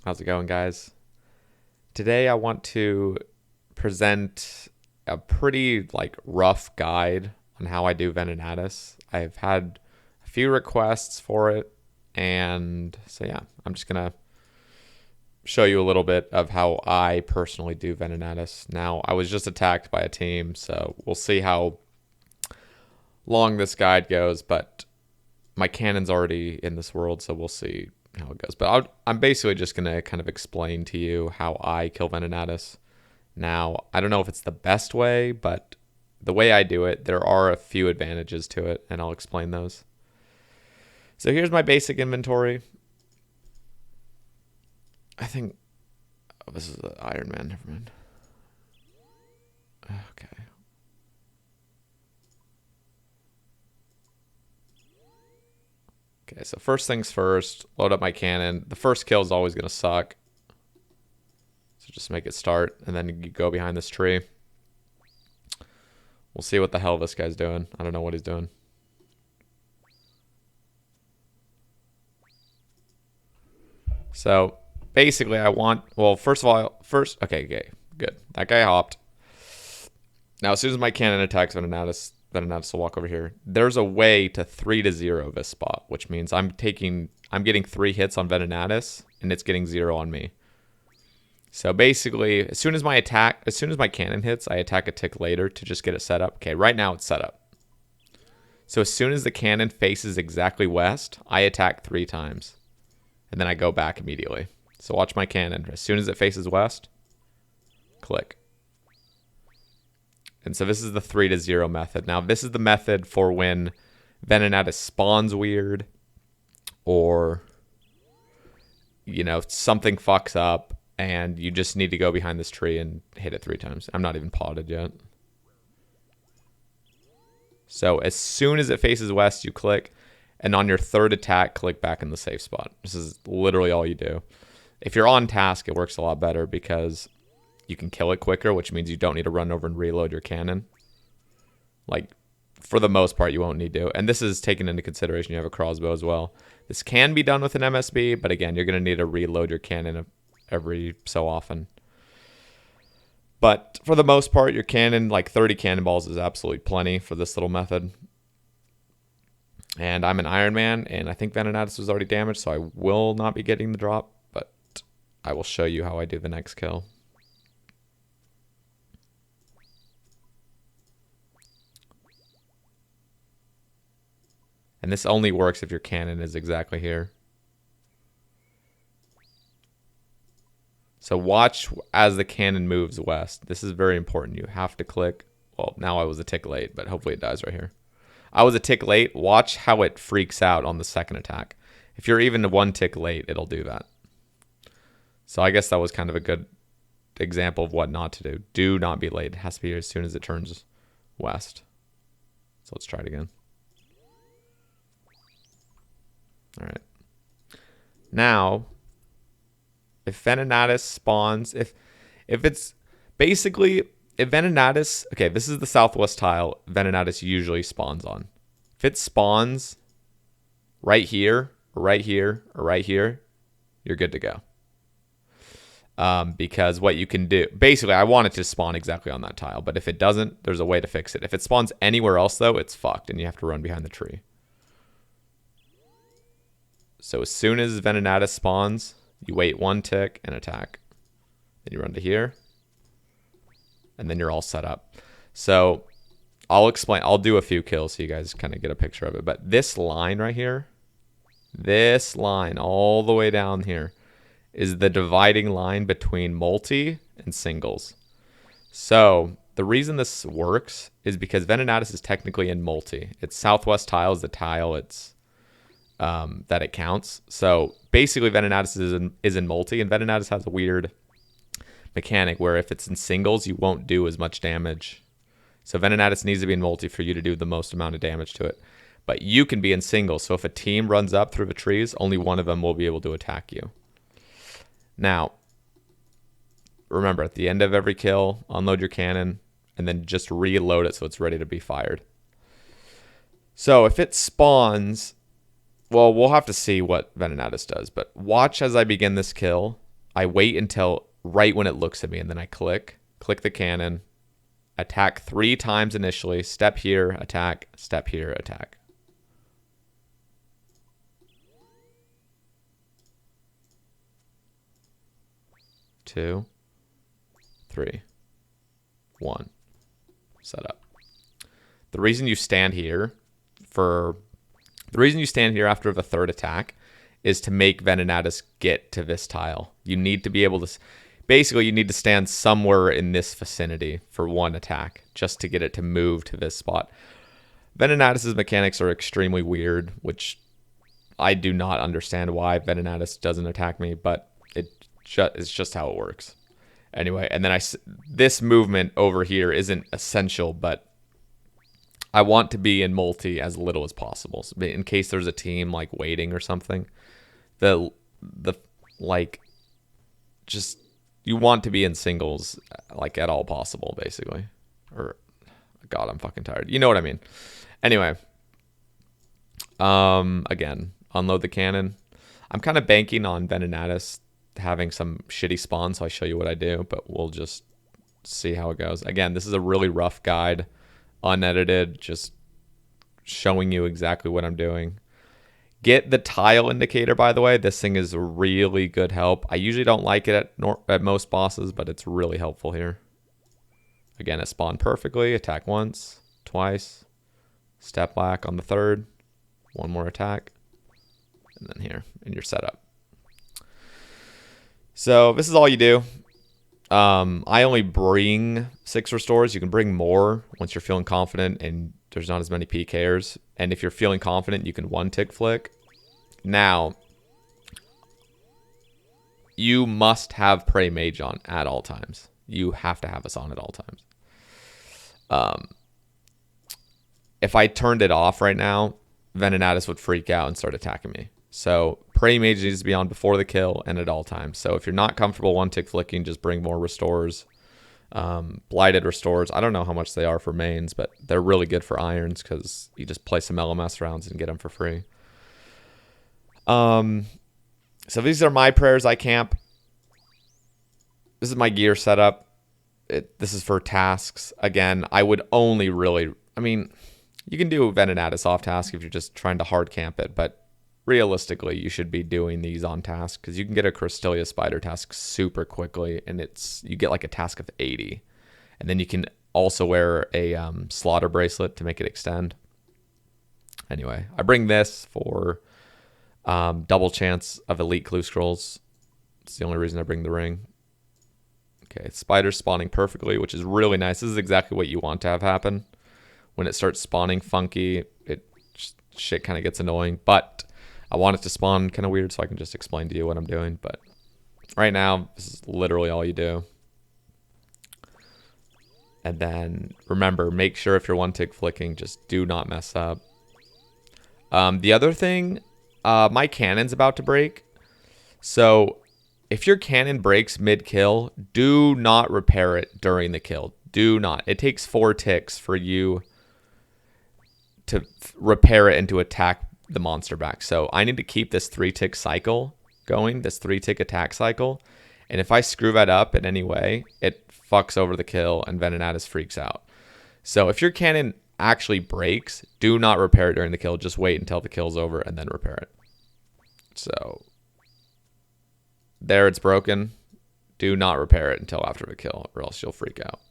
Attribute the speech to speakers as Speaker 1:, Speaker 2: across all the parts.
Speaker 1: How's it going, guys? Today I want to present a pretty rough guide on how I do Venenatis. I've had a few requests for it, and so yeah, I'm just gonna show you a little bit of how I personally do Venenatis. Now, I was just attacked by a team, so we'll see how long this guide goes, but my cannon's already in this world, so we'll see how it goes. But I'm basically just going to kind of explain to you how I kill Venenatis. Now, I don't know if it's the best way, but the way I do it, there are a few advantages to it, and I'll explain those. So here's my basic inventory. I think this is the Iron Man. Never mind. Okay. Okay, so first things first, load up my cannon. The first kill is always going to suck. So just make it start, and then you go behind this tree. We'll see what the hell this guy's doing. I don't know what he's doing. So basically well, first of all, okay, good. That guy hopped. Now, as soon as my cannon attacks Venenatis will walk over here. There's a way to 3-0 this spot, which means I'm getting 3 hits on Venenatis, and it's getting 0 on me. So basically, as soon as my cannon hits, I attack a tick later to just get it set up. Okay, right now it's set up. So as soon as the cannon faces exactly west, I attack 3 times. And then I go back immediately. So watch my cannon. As soon as it faces west, click. And so this is the 3-0 method. Now, this is the method for when Venenatis spawns weird, or, something fucks up and you just need to go behind this tree and hit it 3 times. I'm not even potted yet. So as soon as it faces west, you click, and on your 3rd attack, click back in the safe spot. This is literally all you do. If you're on task, it works a lot better because you can kill it quicker, which means you don't need to run over and reload your cannon. For the most part, you won't need to. And this is taken into consideration. You have a crossbow as well. This can be done with an MSB, but again, you're going to need to reload your cannon every so often. But for the most part, your cannon, 30 cannonballs is absolutely plenty for this little method. And I'm an Iron Man, and I think Venenatis was already damaged, so I will not be getting the drop, but I will show you how I do the next kill. And this only works if your cannon is exactly here. So watch as the cannon moves west. This is very important. You have to click. Well, now I was a tick late, but hopefully it dies right here. I was a tick late. Watch how it freaks out on the 2nd attack. If you're even 1 tick late, it'll do that. So I guess that was kind of a good example of what not to do. Do not be late. It has to be as soon as it turns west. So let's try it again. All right. Now, if Venenatis spawns, if it's basically, if Venenatis, okay, this is the southwest tile Venenatis usually spawns on. If it spawns right here, or right here, or right here, you're good to go. Because what you can do, basically, I want it to spawn exactly on that tile, but if it doesn't, there's a way to fix it. If it spawns anywhere else, though, it's fucked, and you have to run behind the tree. So as soon as Venenatis spawns, you wait 1 tick and attack. Then you run to here, and then you're all set up. So I'll do a few kills so you guys kind of get a picture of it. But this line right here, this line all the way down here, is the dividing line between multi and singles. So the reason this works is because Venenatis is technically in multi. Its southwest tile is the tile that it counts. So basically Venenatis is in multi, and Venenatis has a weird mechanic where if it's in singles, you won't do as much damage. So Venenatis needs to be in multi for you to do the most amount of damage to it. But you can be in singles, so if a team runs up through the trees, only one of them will be able to attack you. Now, remember, at the end of every kill, unload your cannon, and then just reload it so it's ready to be fired. So if it spawns, well, we'll have to see what Venenatis does, but watch as I begin this kill. I wait until right when it looks at me, and then I click the cannon, attack 3 times initially, step here, attack, step here, attack. Two, 3, 1, set up. The reason you stand here after the 3rd attack is to make Venenatis get to this tile. You need to be able to, basically you need to stand somewhere in this vicinity for 1 attack just to get it to move to this spot. Venenatis' mechanics are extremely weird, which I do not understand why Venenatis doesn't attack me, but it's just how it works. Anyway, and then this movement over here isn't essential, but I want to be in multi as little as possible, so in case there's a team like waiting or something. Just you want to be in singles like at all possible, basically. Or God, I'm fucking tired. You know what I mean. Anyway, again, unload the cannon. I'm kind of banking on Venenatis having some shitty spawn, so I show you what I do, but we'll just see how it goes. Again, this is a really rough guide, unedited, just showing you exactly what I'm doing. Get the tile indicator, by the way. This thing is really good help. I usually don't like it at most bosses, but it's really helpful here. Again, it spawned perfectly. Attack once, twice, step back on the 3rd, 1 more attack, and then here, and you're set up. So this is all you do. I only bring 6 restores. You can bring more once you're feeling confident and there's not as many PKers. And if you're feeling confident, you can 1-tick flick. Now, you must have Prey Mage on at all times. You have to have us on at all times. If I turned it off right now, Venenatis would freak out and start attacking me. So Prey Mage needs to be on before the kill and at all times. So if you're not comfortable 1-tick flicking, just bring more restores. Blighted restores. I don't know how much they are for mains, but they're really good for irons because you just play some LMS rounds and get them for free. So these are my prayers. I camp. This is my gear setup. This is for tasks. Again, I would only really... I mean, you can do Venenatis off task if you're just trying to hard camp it, but realistically, you should be doing these on task because you can get a Cristelia spider task super quickly, and you get like a task of 80, and then you can also wear a slaughter bracelet to make it extend. Anyway, I bring this for double chance of elite clue scrolls. It's the only reason I bring the ring. Okay, spiders spawning perfectly, which is really nice. This is exactly what you want to have happen. When it starts spawning funky, shit kind of gets annoying, but I want it to spawn kind of weird so I can just explain to you what I'm doing. But right now, this is literally all you do. And then remember, make sure if you're 1-tick flicking, just do not mess up. The other thing, my cannon's about to break. So if your cannon breaks mid-kill, do not repair it during the kill. Do not. It takes 4 ticks for you to repair it and to attack the monster back. So I need to keep this 3-tick cycle going, this 3-tick attack cycle. And if I screw that up in any way, it fucks over the kill and Venenatis freaks out. So if your cannon actually breaks, do not repair it during the kill. Just wait until the kill's over and then repair it. So there, it's broken. Do not repair it until after the kill or else you'll freak out.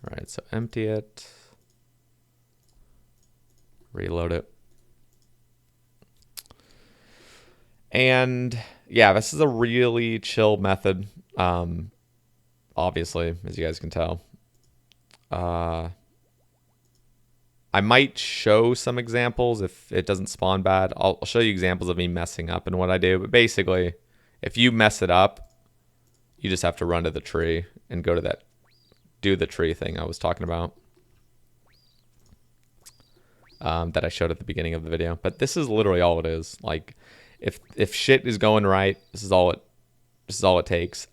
Speaker 1: All right, so empty it, reload it. And yeah, this is a really chill method, obviously, as you guys can tell. I might show some examples if it doesn't spawn bad. I'll show you examples of me messing up and what I do. But basically, if you mess it up, you just have to run to the tree and go to that, do the tree thing I was talking about. That I showed at the beginning of the video. But this is literally all it is. Like, if shit is going right, this is all it takes.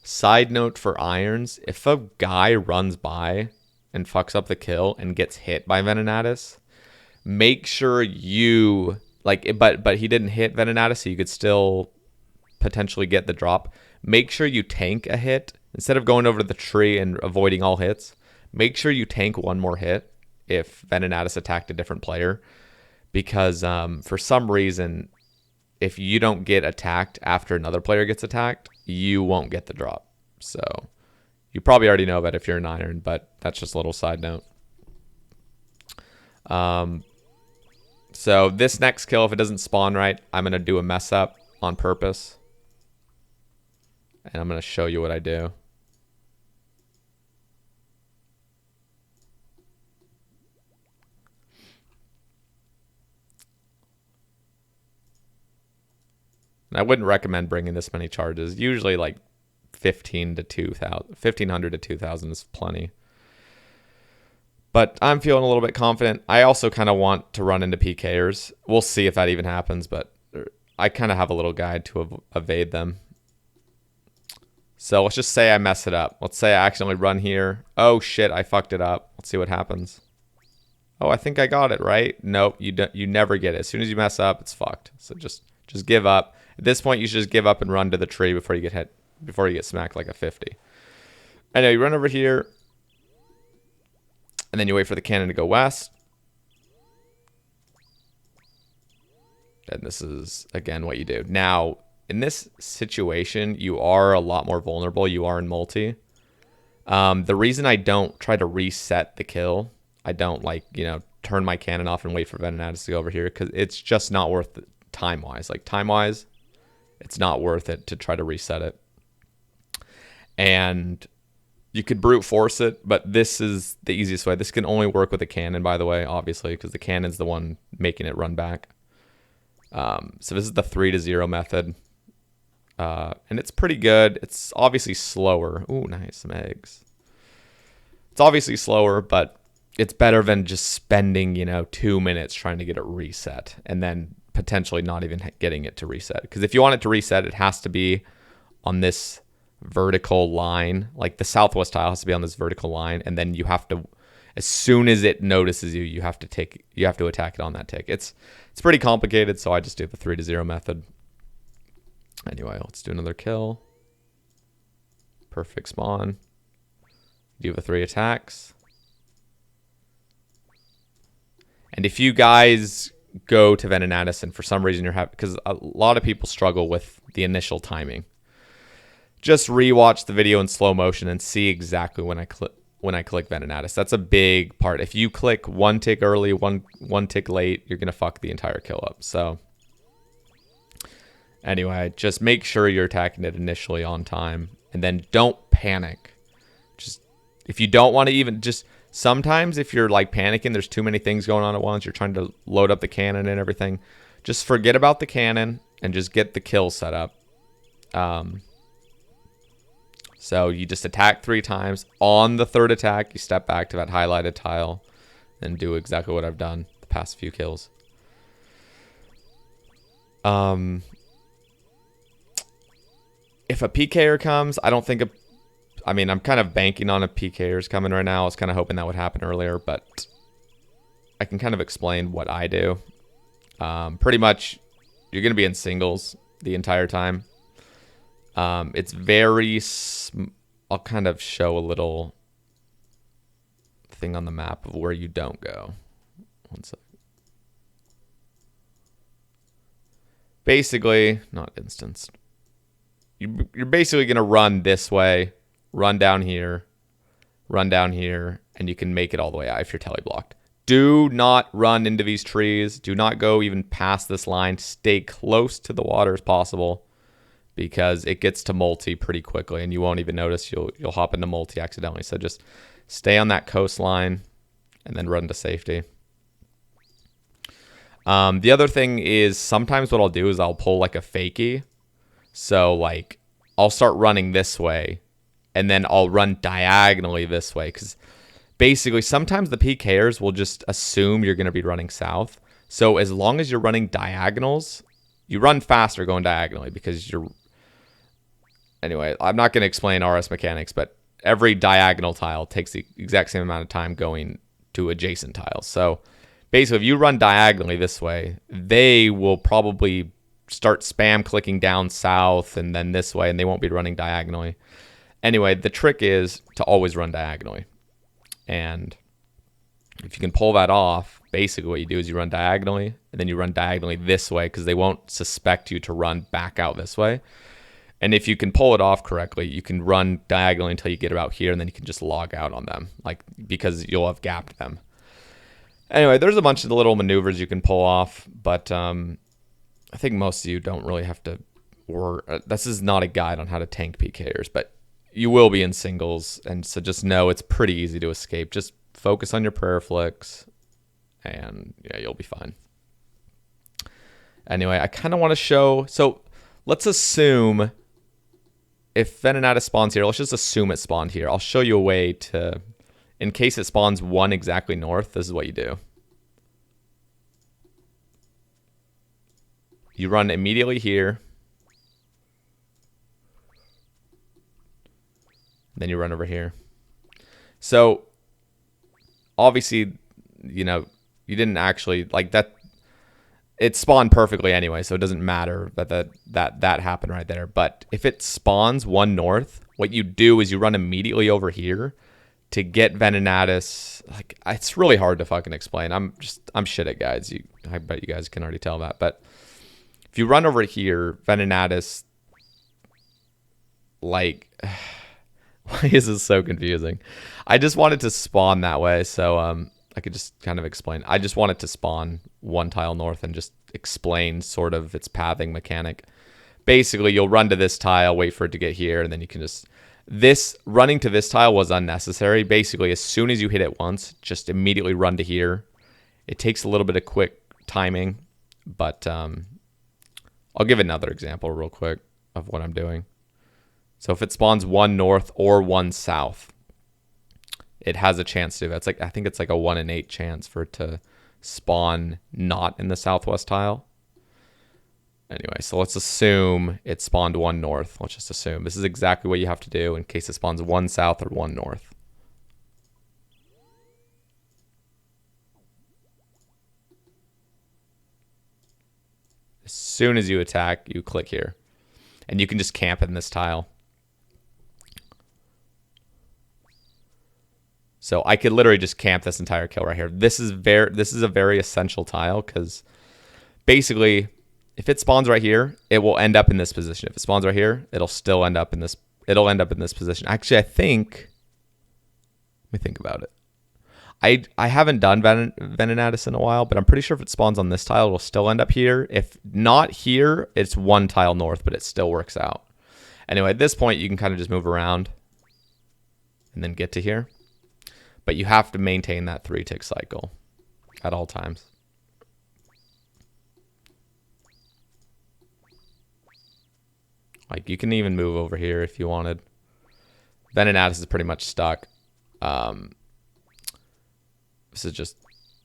Speaker 1: Side note for irons, if a guy runs by and fucks up the kill and gets hit by Venenatis, make sure you but he didn't hit Venenatis, so you could still potentially get the drop. Make sure you tank a hit instead of going over to the tree and avoiding all hits. Make sure you tank one more hit if Venenatis attacked a different player, because for some reason, if you don't get attacked after another player gets attacked, you won't get the drop. So you probably already know that if you're an iron, but that's just a little side note. So this next kill, if it doesn't spawn right, I'm going to do a mess up on purpose. And I'm going to show you what I do. And I wouldn't recommend bringing this many charges. Usually like 1500 to 2000 is plenty. But I'm feeling a little bit confident. I also kind of want to run into PKers. We'll see if that even happens, but I kind of have a little guide to evade them. So let's just say I mess it up. Let's say I accidentally run here. Oh shit, I fucked it up. Let's see what happens. Oh, I think I got it, right? Nope, you never get it. As soon as you mess up, it's fucked. So just give up. At this point, you should just give up and run to the tree before you get hit, before you get smacked like a 50. I know you run over here. And then you wait for the cannon to go west. And this is, again, what you do. Now, in this situation, you are a lot more vulnerable. You are in multi. The reason I don't try to reset the kill, I don't, like, you know, turn my cannon off and wait for Venenatis to go over here, because it's just not worth it time-wise. Like, time-wise, it's not worth it to try to reset it. And you could brute force it, but this is the easiest way. This can only work with a cannon, by the way, obviously, because the cannon's the one making it run back. So this is the 3-0 method. And it's pretty good. It's obviously slower. Ooh, nice, some eggs. It's obviously slower, but it's better than just spending, 2 minutes trying to get it reset and then potentially not even getting it to reset. Because if you want it to reset, it has to be on this vertical line. Like the southwest tile has to be on this vertical line, and then you have to, as soon as it notices you, you have to attack it on that tick. It's pretty complicated, so I just do the 3-0 method. Anyway, let's do another kill. Perfect spawn. Do the 3 attacks. And if you guys go to Venenatis and for some reason you're having, because a lot of people struggle with the initial timing, just rewatch the video in slow motion and see exactly when I click Venenatis. That's a big part. If you click one tick early, one tick late, you're gonna fuck the entire kill up. So anyway, just make sure you're attacking it initially on time, and then don't panic. Just, if you don't want to even, just sometimes if you're like panicking, there's too many things going on at once, you're trying to load up the cannon and everything, just forget about the cannon and just get the kill set up. So you just attack 3 times. On the 3rd attack, you step back to that highlighted tile and do exactly what I've done the past few kills. If a PKer comes, I don't think I'm kind of banking on a PKers coming right now. I was kind of hoping that would happen earlier, but I can kind of explain what I do. Pretty much, you're going to be in singles the entire time. It's very, I'll kind of show a little thing on the map of where you don't go. One sec. Basically, not instanced. You're basically going to run this way, run down here, and you can make it all the way out if you're teleblocked. Do not run into these trees. Do not go even past this line. Stay close to the water as possible, because it gets to multi pretty quickly, and you won't even notice. You'll hop into multi accidentally. So just stay on that coastline and then run to safety. The other thing is sometimes what I'll do is I'll pull like a fakie. So like I'll start running this way, and then I'll run diagonally this way, because basically sometimes the PKers will just assume you're going to be running south. So as long as you're running diagonals, you run faster going diagonally, because you're... Anyway, I'm not going to explain RS mechanics, but every diagonal tile takes the exact same amount of time going to adjacent tiles. So basically, if you run diagonally this way, they will probably start spam clicking down south and then this way, and they won't be running diagonally. Anyway, the trick is to always run diagonally. And if you can pull that off, basically what you do is you run diagonally, and then you run diagonally this way because they won't suspect you to run back out this way. And if you can pull it off correctly, you can run diagonally until you get about here, and then you can just log out on them, like, because you'll have gapped them. Anyway, there's a bunch of the little maneuvers you can pull off, but I think most of you don't really have to this is not a guide on how to tank PKers, but you will be in singles, and so just know it's pretty easy to escape. Just focus on your prayer flicks, and yeah, you'll be fine. Anyway, I kind of want to show, so let's assume if Venenatis spawns here, let's just assume it spawned here. I'll show you a way to, in case it spawns one exactly north, this is what you do. You run immediately here. Then you run over here. So obviously, you know, you didn't actually, like, that, it spawned perfectly anyway, so it doesn't matter that happened right there. But if it spawns one north, what you do is you run immediately over here to get Venenatis. Like, it's really hard to fucking explain. I'm shit at guides. I bet you guys can already tell that. But if you run over here, Venenatis, like, why is this so confusing? I just wanted to spawn that way, so I could just kind of explain. I just wanted to spawn one tile north and just explain sort of its pathing mechanic. Basically, you'll run to this tile, wait for it to get here, and then you can just... This, running to this tile was unnecessary. Basically, as soon as you hit it once, just immediately run to here. It takes a little bit of quick timing, but I'll give another example real quick of what I'm doing. So if it spawns one north or one south, it has a chance to. That's like, I think it's like a 1 in 8 chance for it to spawn not in the southwest tile. Anyway, so let's assume it spawned one north. Let's just assume. This is exactly what you have to do in case it spawns one south or one north. As soon as you attack, you click here. And you can just camp in this tile. So I could literally just camp this entire kill right here. This is a very essential tile because basically, if it spawns right here, it will end up in this position. If it spawns right here, it'll still end up in this. It'll end up in this position. Actually, I think. Let me think about it. I haven't done Venenatis in a while, but I'm pretty sure if it spawns on this tile, it'll still end up here. If not here, it's one tile north, but it still works out. Anyway, at this point, you can kind of just move around and then get to here. But you have to maintain that 3-tick cycle at all times. Like, you can even move over here if you wanted. Venenatis is pretty much stuck. This is just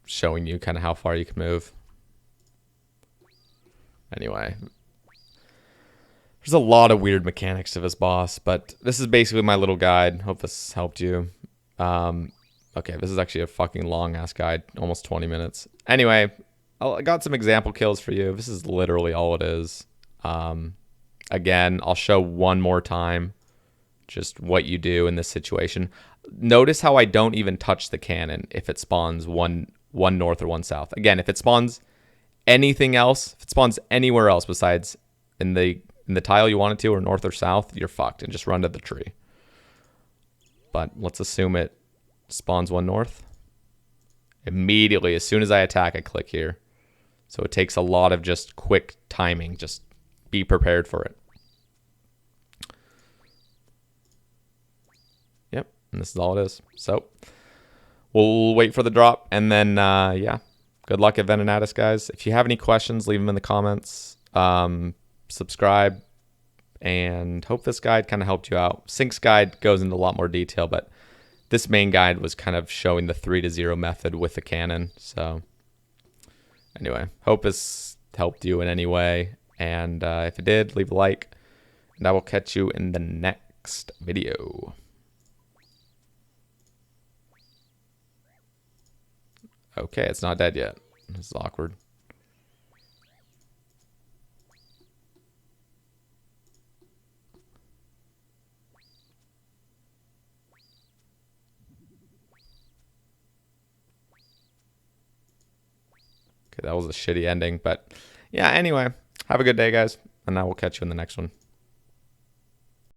Speaker 1: showing you kind of how far you can move. Anyway. There's a lot of weird mechanics to this boss, but this is basically my little guide. Hope this helped you. Okay, this is actually a fucking long-ass guide. Almost 20 minutes. Anyway, I got some example kills for you. This is literally all it is. Again, I'll show one more time just what you do in this situation. Notice how I don't even touch the cannon if it spawns one north or one south. Again, if it spawns anything else, if it spawns anywhere else besides in the tile you want it to, or north or south, you're fucked and just run to the tree. But let's assume it spawns one north. Immediately, as soon as I attack, I click here. So it takes a lot of just quick timing. Just be prepared for it. Yep, and this is all it is. So we'll wait for the drop, and then yeah, good luck at Venenatis, guys. If you have any questions, leave them in the comments. Subscribe, and hope this guide kind of helped you out. Sync's guide goes into a lot more detail, but this main guide was kind of showing the 3-to-0 method with the cannon. So anyway, hope this helped you in any way. And if it did, leave a like. And I will catch you in the next video. Okay, it's not dead yet. This is awkward. Okay, that was a shitty ending, but yeah, anyway, have a good day, guys, and I will catch you in the next one.